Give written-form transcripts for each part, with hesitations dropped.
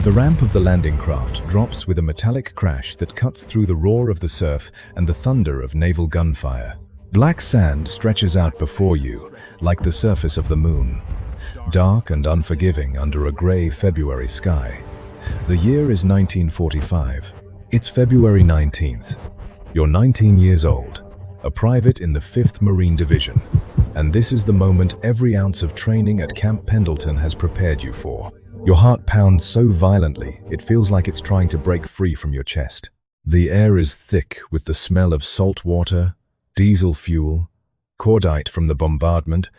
The ramp of the landing craft drops with a metallic crash that cuts through the roar of the surf and the thunder of naval gunfire. Black sand stretches out before you, like the surface of the moon, dark and unforgiving under a gray February sky. The year is 1945. It's February 19th. You're 19 years old, a private in the 5th Marine Division, and this is the moment every ounce of training at Camp Pendleton has prepared you for. Your heart pounds so violently, it feels like it's trying to break free from your chest. The air is thick with the smell of salt water, diesel fuel, cordite from the bombardment,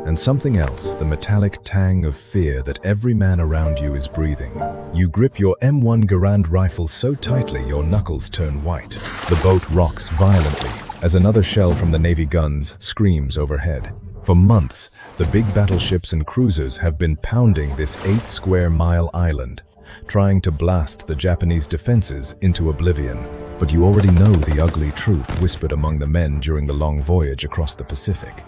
and something else, the metallic tang of fear that every man around you is breathing. You grip your M1 Garand rifle so tightly your knuckles turn white. The boat rocks violently as another shell from the Navy guns screams overhead. For months, the big battleships and cruisers have been pounding this 8-square-mile island, trying to blast the Japanese defenses into oblivion. But you already know the ugly truth whispered among the men during the long voyage across the Pacific.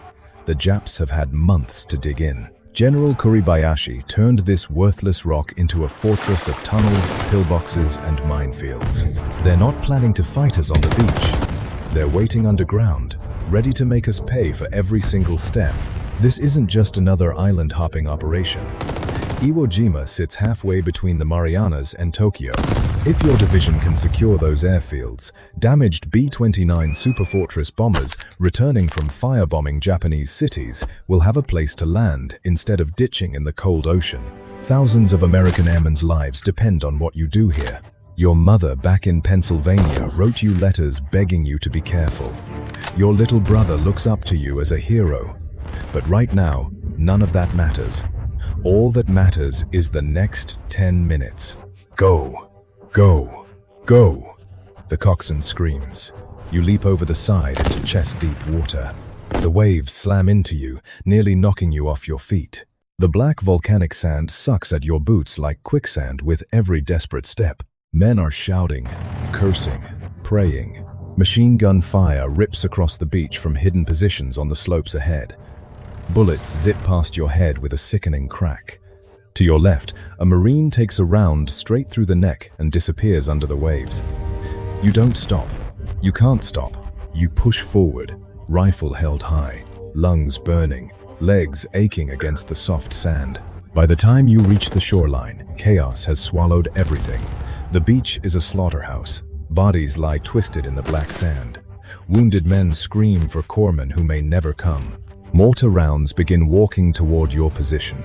The Japs have had months to dig in. General Kuribayashi turned this worthless rock into a fortress of tunnels, pillboxes, and minefields. They're not planning to fight us on the beach. They're waiting underground, ready to make us pay for every single step. This isn't just another island-hopping operation. Iwo Jima sits halfway between the Marianas and Tokyo. If your division can secure those airfields, damaged B-29 Superfortress bombers returning from firebombing Japanese cities will have a place to land instead of ditching in the cold ocean. Thousands of American airmen's lives depend on what you do here. Your mother back in Pennsylvania wrote you letters begging you to be careful. Your little brother looks up to you as a hero. But right now, none of that matters. All that matters is the next 10 minutes. Go, go, go. The coxswain screams. You leap over the side into chest-deep water. The waves slam into you, nearly knocking you off your feet. The black volcanic sand sucks at your boots like quicksand with every desperate step. Men are shouting, cursing, praying. Machine gun fire rips across the beach from hidden positions on the slopes ahead. Bullets zip past your head with a sickening crack. To your left, a Marine takes a round straight through the neck and disappears under the waves. You don't stop. You can't stop. You push forward, rifle held high, lungs burning, legs aching against the soft sand. By the time you reach the shoreline, chaos has swallowed everything. The beach is a slaughterhouse. Bodies lie twisted in the black sand. Wounded men scream for corpsmen who may never come. Mortar rounds begin walking toward your position.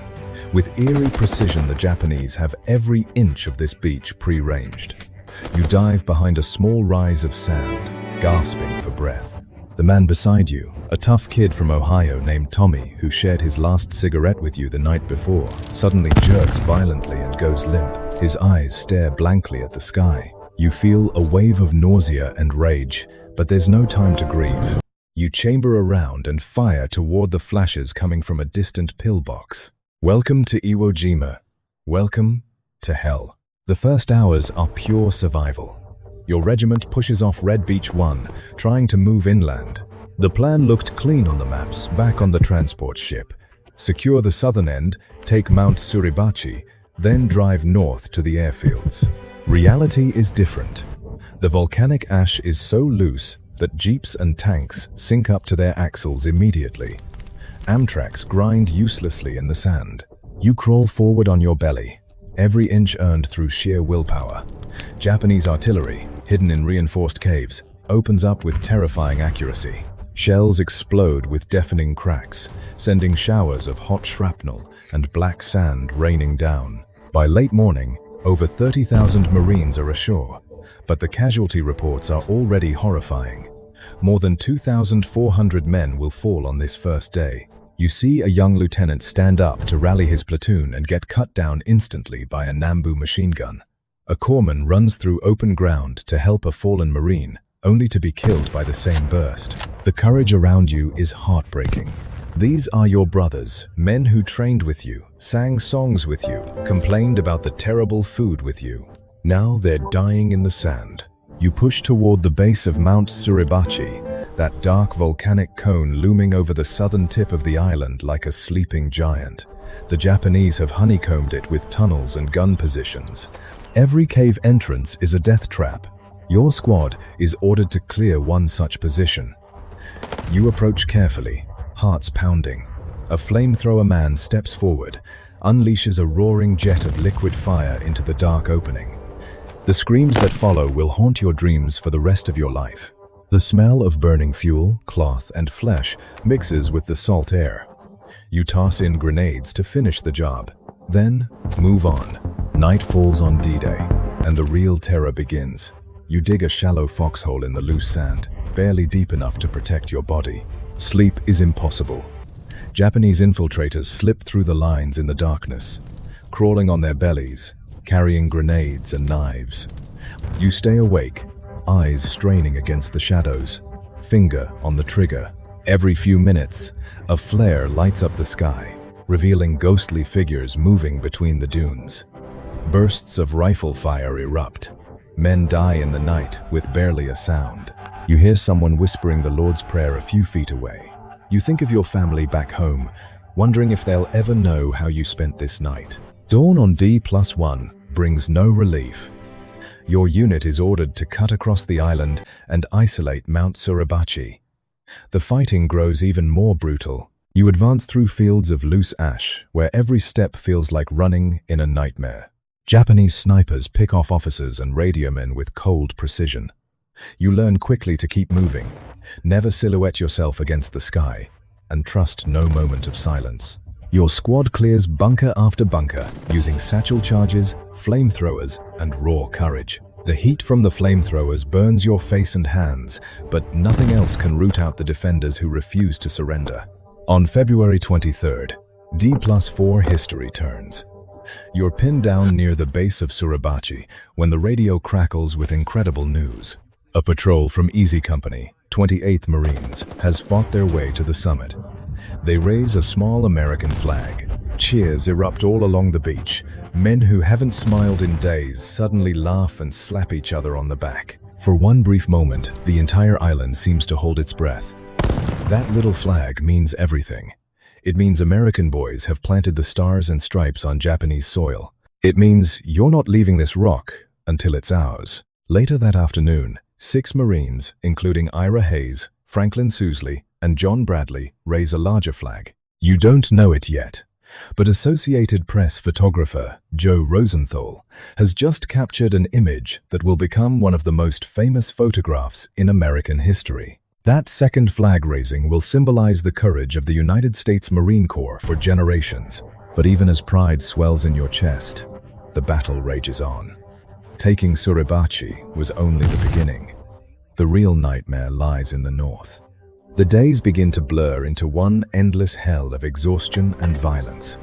With eerie precision, the Japanese have every inch of this beach pre-ranged. You dive behind a small rise of sand, gasping for breath. The man beside you, a tough kid from Ohio named Tommy, who shared his last cigarette with you the night before, suddenly jerks violently and goes limp. His eyes stare blankly at the sky. You feel a wave of nausea and rage, but there's no time to grieve. You chamber around and fire toward the flashes coming from a distant pillbox. Welcome to Iwo Jima. Welcome to hell. The first hours are pure survival. Your regiment pushes off Red Beach 1, trying to move inland. The plan looked clean on the maps back on the transport ship. Secure the southern end, take Mount Suribachi, then drive north to the airfields. Reality is different. The volcanic ash is so loose that jeeps and tanks sink up to their axles immediately. Amtraks grind uselessly in the sand. You crawl forward on your belly, every inch earned through sheer willpower. Japanese artillery, hidden in reinforced caves, opens up with terrifying accuracy. Shells explode with deafening cracks, sending showers of hot shrapnel and black sand raining down. By late morning, over 30,000 Marines are ashore, but the casualty reports are already horrifying. More than 2,400 men will fall on this first day. You see a young lieutenant stand up to rally his platoon and get cut down instantly by a Nambu machine gun. A corpsman runs through open ground to help a fallen Marine, only to be killed by the same burst. The courage around you is heartbreaking. These are your brothers, men who trained with you, sang songs with you, complained about the terrible food with you. Now they're dying in the sand. You push toward the base of Mount Suribachi, that dark volcanic cone looming over the southern tip of the island like a sleeping giant. The Japanese have honeycombed it with tunnels and gun positions. Every cave entrance is a death trap. Your squad is ordered to clear one such position. You approach carefully, hearts pounding. A flamethrower man steps forward, unleashes a roaring jet of liquid fire into the dark opening. The screams that follow will haunt your dreams for the rest of your life. The smell of burning fuel, cloth, and flesh mixes with the salt air. You toss in grenades to finish the job. Then, move on. Night falls on D-Day, and the real terror begins. You dig a shallow foxhole in the loose sand, barely deep enough to protect your body. Sleep is impossible. Japanese infiltrators slip through the lines in the darkness, crawling on their bellies, carrying grenades and knives. You stay awake, eyes straining against the shadows, finger on the trigger. Every few minutes, a flare lights up the sky, revealing ghostly figures moving between the dunes. Bursts of rifle fire erupt. Men die in the night with barely a sound. You hear someone whispering the Lord's Prayer a few feet away. You think of your family back home, wondering if they'll ever know how you spent this night. Dawn on D+1 brings no relief. Your unit is ordered to cut across the island and isolate Mount Suribachi. The fighting grows even more brutal. You advance through fields of loose ash, where every step feels like running in a nightmare. Japanese snipers pick off officers and radiomen with cold precision. You learn quickly to keep moving, never silhouette yourself against the sky, and trust no moment of silence. Your squad clears bunker after bunker, using satchel charges, flamethrowers, and raw courage. The heat from the flamethrowers burns your face and hands, but nothing else can root out the defenders who refuse to surrender. On February 23rd, D+4 history turns. You're pinned down near the base of Suribachi when the radio crackles with incredible news. A patrol from Easy Company, 28th Marines, has fought their way to the summit. They raise a small American flag. Cheers erupt all along the beach. Men who haven't smiled in days suddenly laugh and slap each other on the back. For one brief moment, the entire island seems to hold its breath. That little flag means everything. It means American boys have planted the stars and stripes on Japanese soil. It means you're not leaving this rock until it's ours. Later that afternoon, 6 Marines, including Ira Hayes, Franklin Sousley, and John Bradley, raise a larger flag. You don't know it yet, but Associated Press photographer Joe Rosenthal has just captured an image that will become one of the most famous photographs in American history. That second flag raising will symbolize the courage of the United States Marine Corps for generations. But even as pride swells in your chest, the battle rages on. Taking Suribachi was only the beginning. The real nightmare lies in the north. The days begin to blur into one endless hell of exhaustion and violence.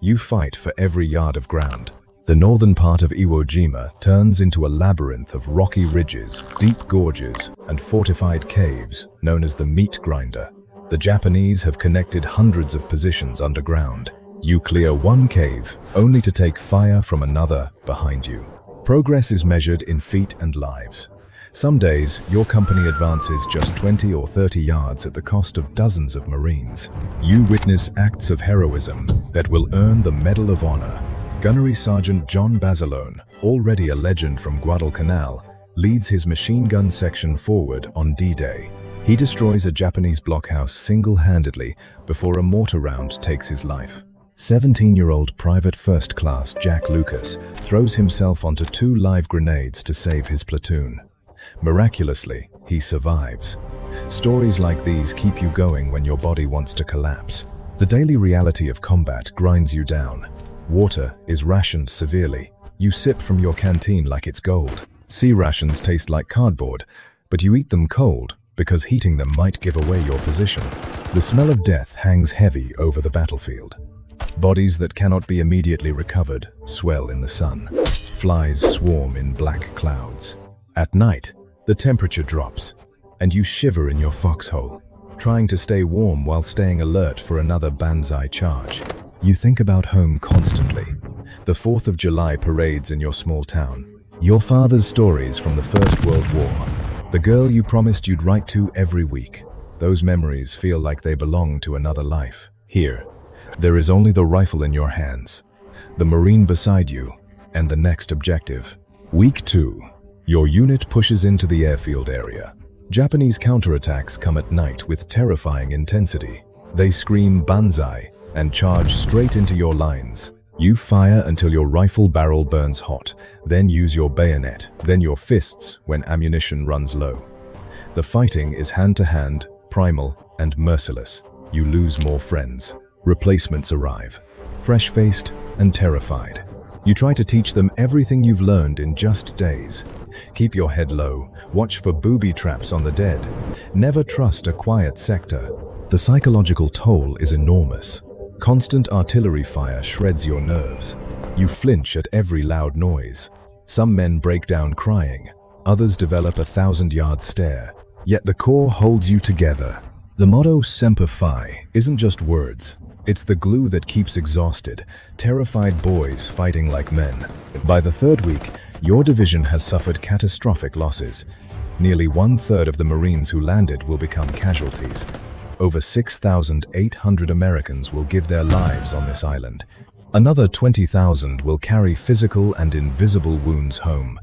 You fight for every yard of ground. The northern part of Iwo Jima turns into a labyrinth of rocky ridges, deep gorges, and fortified caves known as the meat grinder. The Japanese have connected hundreds of positions underground. You clear one cave, only to take fire from another behind you. Progress is measured in feet and lives. Some days, your company advances just 20 or 30 yards at the cost of dozens of Marines. You witness acts of heroism that will earn the Medal of Honor. Gunnery Sergeant John Basilone, already a legend from Guadalcanal, leads his machine gun section forward on D-Day. He destroys a Japanese blockhouse single-handedly before a mortar round takes his life. 17-year-old Private First Class Jack Lucas throws himself onto 2 live grenades to save his platoon. Miraculously, he survives. Stories like these keep you going when your body wants to collapse. The daily reality of combat grinds you down. Water is rationed severely. You sip from your canteen like it's gold. Sea rations taste like cardboard, but you eat them cold because heating them might give away your position. The smell of death hangs heavy over the battlefield. Bodies that cannot be immediately recovered swell in the sun. Flies swarm in black clouds. At night, the temperature drops, and you shiver in your foxhole, trying to stay warm while staying alert for another banzai charge. You think about home constantly. The 4th of July parades in your small town. Your father's stories from the First World War. The girl you promised you'd write to every week. Those memories feel like they belong to another life. Here, There is only the rifle in your hands, the Marine beside you, and the next objective. Week 2. Your unit pushes into the airfield area. Japanese counterattacks come at night with terrifying intensity. They scream banzai and charge straight into your lines. You fire until your rifle barrel burns hot, then use your bayonet, then your fists when ammunition runs low. The fighting is hand-to-hand, primal, and merciless. You lose more friends. Replacements arrive, fresh-faced and terrified. You try to teach them everything you've learned in just days. Keep your head low, watch for booby traps on the dead. Never trust a quiet sector. The psychological toll is enormous. Constant artillery fire shreds your nerves. You flinch at every loud noise. Some men break down crying. Others develop a 1,000-yard stare. Yet the core holds you together. The motto Semper Fi isn't just words. It's the glue that keeps exhausted, terrified boys fighting like men. By the 3rd week, your division has suffered catastrophic losses. Nearly 1/3 of the Marines who landed will become casualties. Over 6,800 Americans will give their lives on this island. Another 20,000 will carry physical and invisible wounds home.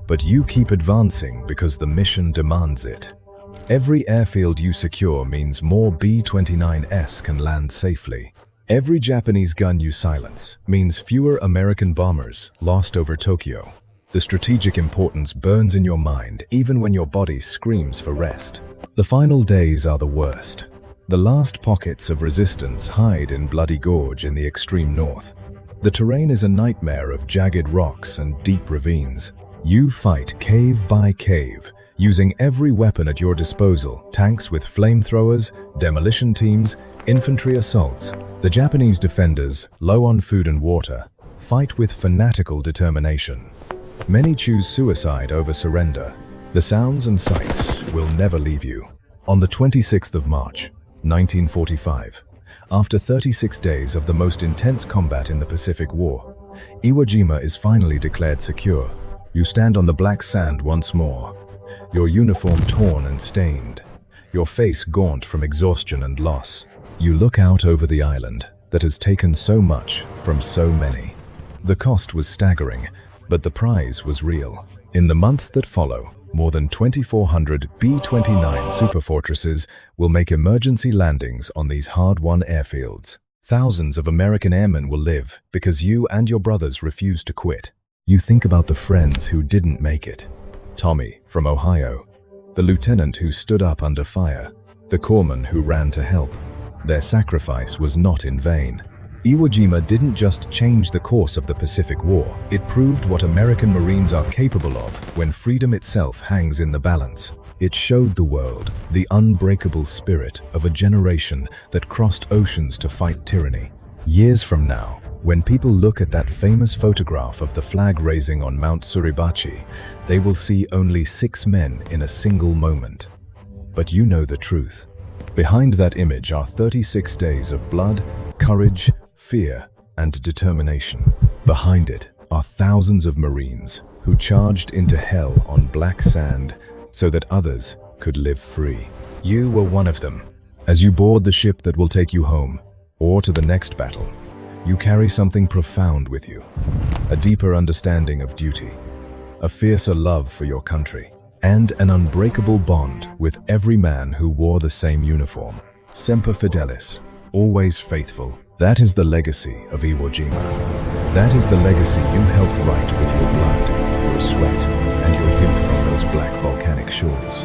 But you keep advancing because the mission demands it. Every airfield you secure means more B-29s can land safely. Every Japanese gun you silence means fewer American bombers lost over Tokyo. The strategic importance burns in your mind even when your body screams for rest. The final days are the worst. The last pockets of resistance hide in Bloody Gorge in the extreme north. The terrain is a nightmare of jagged rocks and deep ravines. You fight cave by cave, using every weapon at your disposal, tanks with flamethrowers, demolition teams, infantry assaults. The Japanese defenders, low on food and water, fight with fanatical determination. Many choose suicide over surrender. The sounds and sights will never leave you. On the 26th of March, 1945, after 36 days of the most intense combat in the Pacific War, Iwo Jima is finally declared secure. You stand on the black sand once more, your uniform torn and stained, your face gaunt from exhaustion and loss. You look out over the island that has taken so much from so many. The cost was staggering, but the prize was real. In the months that follow, more than 2,400 B-29 Superfortresses will make emergency landings on these hard-won airfields. Thousands of American airmen will live because you and your brothers refuse to quit. You think about the friends who didn't make it. Tommy from Ohio, the lieutenant who stood up under fire, the corpsman who ran to help. Their sacrifice was not in vain. Iwo Jima didn't just change the course of the Pacific War, it proved what American Marines are capable of when freedom itself hangs in the balance. It showed the world the unbreakable spirit of a generation that crossed oceans to fight tyranny. Years from now, when people look at that famous photograph of the flag raising on Mount Suribachi, they will see only 6 men in a single moment. But you know the truth. Behind that image are 36 days of blood, courage, fear, and determination. Behind it are thousands of Marines who charged into hell on black sand so that others could live free. You were one of them. As you board the ship that will take you home, or to the next battle, you carry something profound with you. A deeper understanding of duty, a fiercer love for your country, and an unbreakable bond with every man who wore the same uniform. Semper Fidelis, always faithful. That is the legacy of Iwo Jima. That is the legacy you helped write with your blood, your sweat, and your youth on those black volcanic shores.